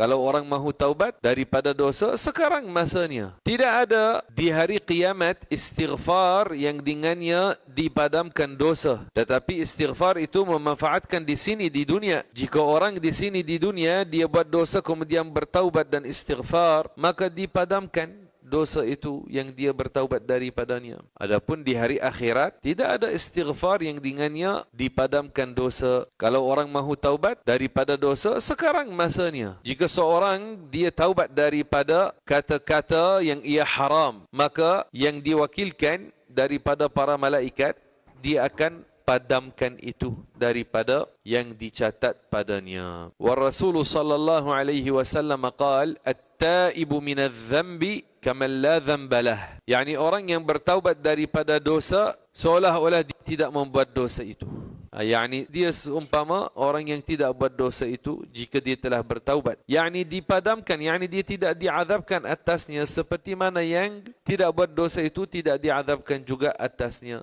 Kalau orang mahu taubat daripada dosa, sekarang masanya. Tidak ada di hari kiamat istighfar yang dengannya dipadamkan dosa. Tetapi istighfar itu memanfaatkan di sini di dunia. Jika orang di sini di dunia dia buat dosa kemudian bertaubat dan istighfar, maka dipadamkan dosa itu yang dia bertaubat daripadanya. Adapun di hari akhirat tidak ada istighfar yang dengannya dipadamkan dosa. Kalau orang mahu taubat daripada dosa, sekarang masanya. Jika seorang dia taubat daripada kata-kata yang ia haram, maka yang diwakilkan daripada para malaikat, dia akan padamkan itu daripada yang dicatat padanya. Wa Rasulullah sallallahu alaihi wasallam qala at-taibu minadh-dhanbi kaman la dhanbalah. Yani orang yang bertaubat daripada dosa seolah-olah dia tidak membuat dosa itu. Yani dia seumpama orang yang tidak buat dosa itu jika dia telah bertaubat. Yani dipadamkan, yani dia tidak diazabkan atasnya seperti mana yang tidak buat dosa itu tidak diazabkan juga atasnya.